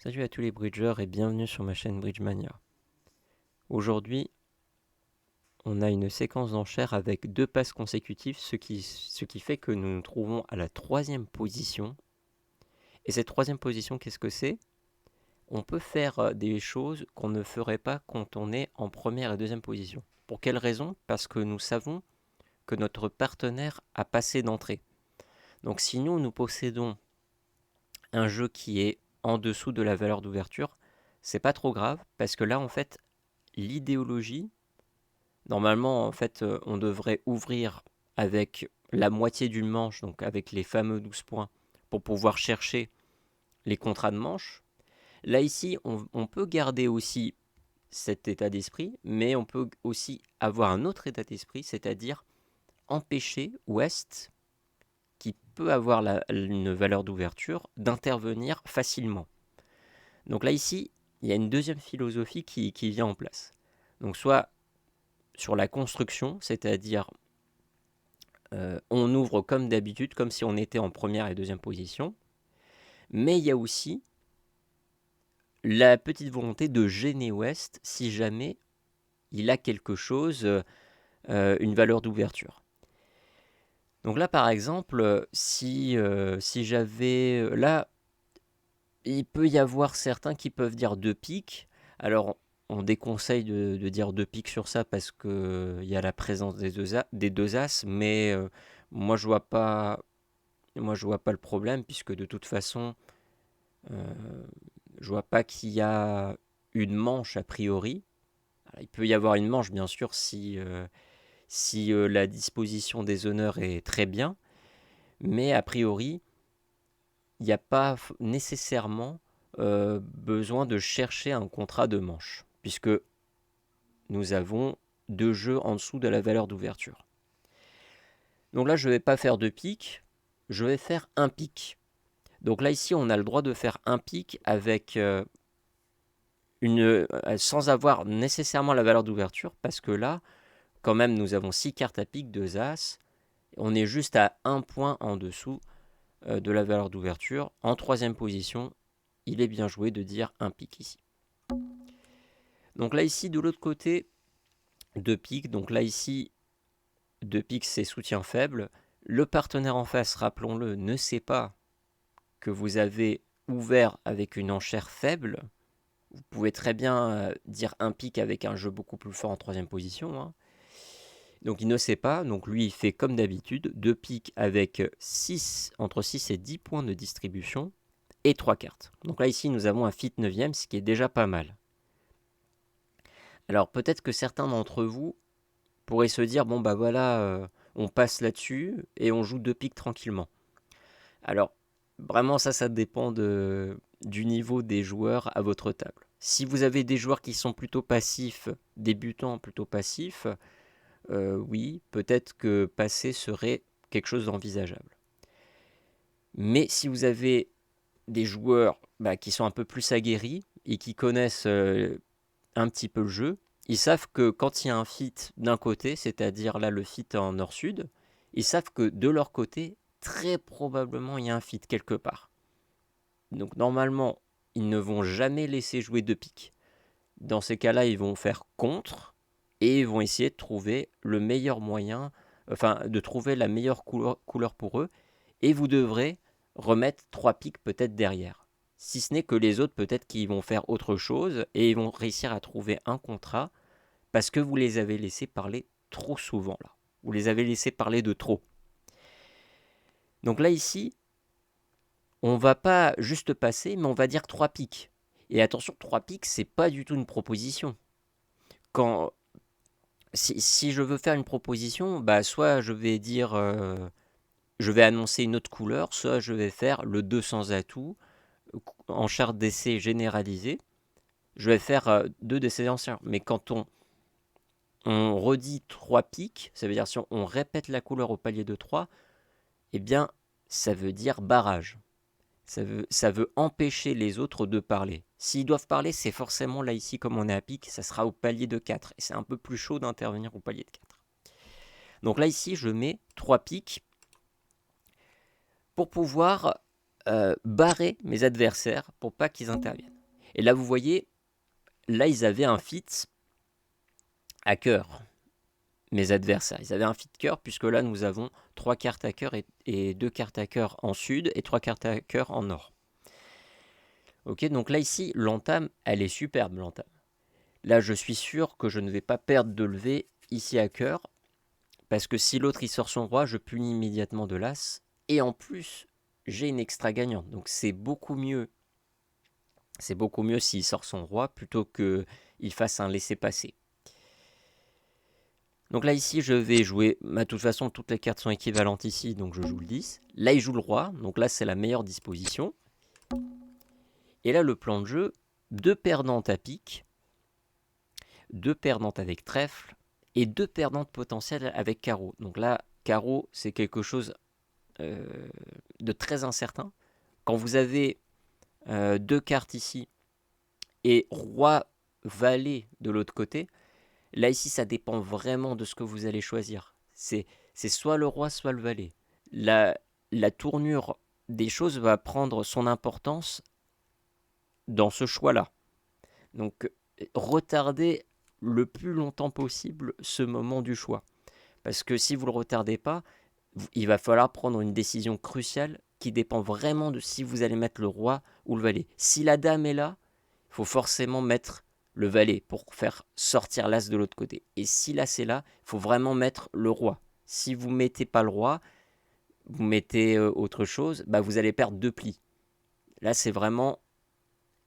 Salut à tous les bridgers et bienvenue sur ma chaîne Bridgemania. Aujourd'hui, on a une séquence d'enchères avec 2 passes consécutives, ce qui fait que nous nous trouvons à la 3e position. Et cette 3e position, qu'est-ce que c'est? On peut faire des choses qu'on ne ferait pas quand on est en première et 2e position. Pour quelle raison? Parce que nous savons que notre partenaire a passé d'entrée. Donc si nous possédons un jeu qui est en dessous de la valeur d'ouverture, c'est pas trop grave, parce que là, en fait, l'idéologie, normalement, en fait, on devrait ouvrir avec la moitié d'une manche, donc avec les fameux 12 points, pour pouvoir chercher les contrats de manche. Là, ici, on peut garder aussi cet état d'esprit, mais on peut aussi avoir un autre état d'esprit, c'est-à-dire empêcher Ouest, qui peut avoir une valeur d'ouverture, d'intervenir facilement. Donc là, ici, il y a une deuxième philosophie qui vient en place. Donc soit sur la construction, c'est-à-dire on ouvre comme d'habitude, comme si on était en première et 2e position, mais il y a aussi la petite volonté de gêner Ouest si jamais il a quelque chose, une valeur d'ouverture. Donc là, par exemple, si j'avais... Là, il peut y avoir certains qui peuvent dire 2 piques. Alors, on déconseille de dire 2 piques sur ça parce qu'il y a la présence des deux as, mais moi, je vois pas le problème puisque de toute façon, je vois pas qu'il y a une manche a priori. Alors, il peut y avoir une manche, bien sûr, si la disposition des honneurs est très bien, mais a priori, il n'y a pas nécessairement besoin de chercher un contrat de manche, puisque nous avons 2 jeux en dessous de la valeur d'ouverture. Donc là, je ne vais pas faire 2 piques, je vais faire un pique. Donc là, ici, on a le droit de faire un pique avec sans avoir nécessairement la valeur d'ouverture, parce que là, quand même, nous avons 6 cartes à pique, 2 as, on est juste à 1 point en dessous de la valeur d'ouverture. En 3e position, il est bien joué de dire un pique ici. Donc là, ici, de l'autre côté, 2 piques. Donc là, ici, 2 piques, c'est soutien faible. Le partenaire en face, rappelons-le, ne sait pas que vous avez ouvert avec une enchère faible. Vous pouvez très bien dire un pique avec un jeu beaucoup plus fort en 3e position. Hein. Donc il ne sait pas, donc lui il fait comme d'habitude, 2 piques avec entre 6 et 10 points de distribution et 3 cartes. Donc là ici nous avons un fit 9e, ce qui est déjà pas mal. Alors peut-être que certains d'entre vous pourraient se dire, bon bah voilà, on passe là-dessus et on joue 2 piques tranquillement. Alors vraiment ça dépend du niveau des joueurs à votre table. Si vous avez des joueurs qui sont plutôt passifs, débutants plutôt passifs, oui, peut-être que passer serait quelque chose d'envisageable. Mais si vous avez des joueurs qui sont un peu plus aguerris et qui connaissent un petit peu le jeu, ils savent que quand il y a un fit d'un côté, c'est-à-dire là le fit en nord-sud, ils savent que de leur côté, très probablement il y a un fit quelque part. Donc normalement, ils ne vont jamais laisser jouer 2 piques. Dans ces cas-là, ils vont faire contre et ils vont essayer de trouver le meilleur moyen, enfin de trouver la meilleure couleur pour eux. Et vous devrez remettre 3 piques peut-être derrière. Si ce n'est que les autres peut-être qu'ils vont faire autre chose et ils vont réussir à trouver un contrat parce que vous les avez laissés parler trop souvent là. Vous les avez laissés parler de trop. Donc là ici, on va pas juste passer, mais on va dire 3 piques. Et attention, 3 piques, c'est pas du tout une proposition. Si je veux faire une proposition, soit je vais dire, je vais annoncer une autre couleur, soit je vais faire le 200 atouts en charte d'essai généralisée. Je vais faire 2 d'essais anciens. Mais quand on redit 3 piques, ça veut dire si on répète la couleur au palier de 3, eh bien, ça veut dire barrage. Ça veut empêcher les autres de parler. S'ils doivent parler, c'est forcément là ici, comme on est à pique, ça sera au palier de 4. Et c'est un peu plus chaud d'intervenir au palier de 4. Donc là ici, je mets 3 piques pour pouvoir barrer mes adversaires pour pas qu'ils interviennent. Et là, vous voyez, là, ils avaient un fit à cœur, mes adversaires. Ils avaient un fit cœur, puisque là, nous avons 3 cartes à cœur et 2 cartes à cœur en sud et 3 cartes à cœur en nord. Ok, donc là, ici, l'entame, elle est superbe, l'entame. Là, je suis sûr que je ne vais pas perdre de levée ici à cœur, parce que si l'autre, il sort son roi, je punis immédiatement de l'as. Et en plus, j'ai une extra gagnante. Donc, c'est beaucoup mieux. C'est beaucoup mieux s'il sort son roi, plutôt qu'il fasse un laisser-passer. Donc là, ici, je vais jouer... De toute façon, toutes les cartes sont équivalentes ici, donc je joue le 10. Là, il joue le roi, donc là, c'est la meilleure disposition. Et là, le plan de jeu, 2 perdantes à pique, 2 perdantes avec trèfle, et 2 perdantes potentielles avec carreau. Donc là, carreau, c'est quelque chose de très incertain. Quand vous avez 2 cartes ici, et roi, valet de l'autre côté, là, ici, ça dépend vraiment de ce que vous allez choisir. C'est soit le roi, soit le valet. La tournure des choses va prendre son importance dans ce choix-là. Donc, retardez le plus longtemps possible ce moment du choix. Parce que si vous ne le retardez pas, il va falloir prendre une décision cruciale qui dépend vraiment de si vous allez mettre le roi ou le valet. Si la dame est là, il faut forcément mettre le valet pour faire sortir l'as de l'autre côté. Et si l'as est là, il faut vraiment mettre le roi. Si vous ne mettez pas le roi, vous mettez autre chose, bah vous allez perdre 2 plis. Là, c'est vraiment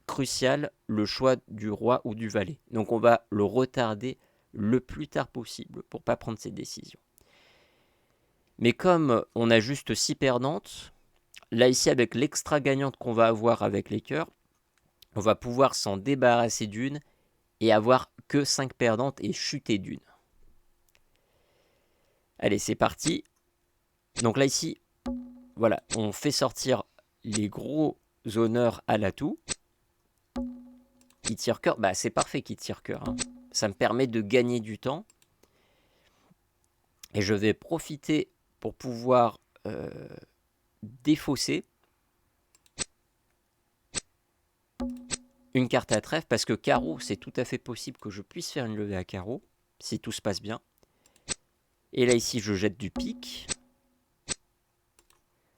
crucial le choix du roi ou du valet. Donc on va le retarder le plus tard possible pour ne pas prendre cette décision. Mais comme on a juste 6 perdantes, là ici avec l'extra gagnante qu'on va avoir avec les cœurs, on va pouvoir s'en débarrasser d'une et avoir que 5 perdantes et chuter d'une. Allez, c'est parti. Donc là ici, voilà, on fait sortir les gros honneurs à l'atout. Il tire cœur, bah c'est parfait qu'il tire cœur. Hein. Ça me permet de gagner du temps. Et je vais profiter pour pouvoir défausser une carte à trèfle, parce que carreau, c'est tout à fait possible que je puisse faire une levée à carreau, si tout se passe bien. Et là ici, je jette du pique.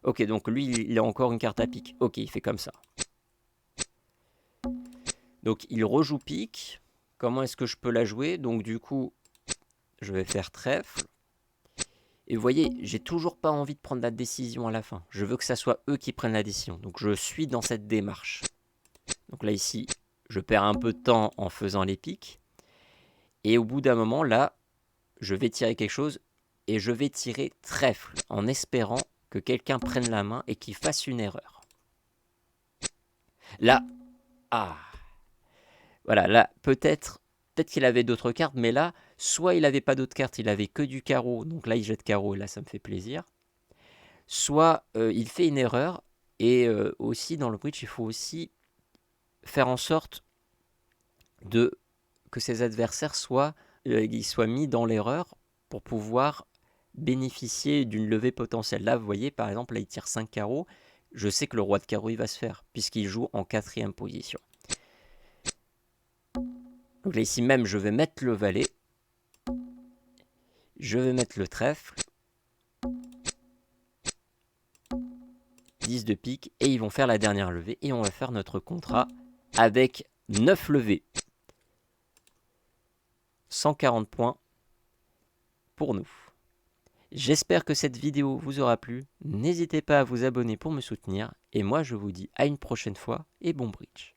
Ok, donc lui, il a encore une carte à pique. Ok, il fait comme ça. Donc il rejoue pique. Comment est-ce que je peux la jouer? Donc du coup, je vais faire trèfle. Et vous voyez, j'ai toujours pas envie de prendre la décision à la fin. Je veux que ça soit eux qui prennent la décision. Donc je suis dans cette démarche. Donc là ici, je perds un peu de temps en faisant les piques. Et au bout d'un moment, là, je vais tirer quelque chose. Et je vais tirer trèfle en espérant que quelqu'un prenne la main et qu'il fasse une erreur. Là, voilà, là, peut-être qu'il avait d'autres cartes, mais là, soit il n'avait pas d'autres cartes, il avait que du carreau, donc là, il jette carreau, et là, ça me fait plaisir. Soit il fait une erreur, et aussi, dans le bridge, il faut aussi faire en sorte que ses adversaires soient mis dans l'erreur pour pouvoir bénéficier d'une levée potentielle. Là, vous voyez, par exemple, là, il tire 5 carreaux. Je sais que le roi de carreau, il va se faire, puisqu'il joue en 4e position. Donc là, ici même, je vais mettre le valet. Je vais mettre le trèfle. 10 de pique. Et ils vont faire la dernière levée. Et on va faire notre contrat avec 9 levées. 140 points pour nous. J'espère que cette vidéo vous aura plu. N'hésitez pas à vous abonner pour me soutenir. Et moi, je vous dis à une prochaine fois et bon bridge.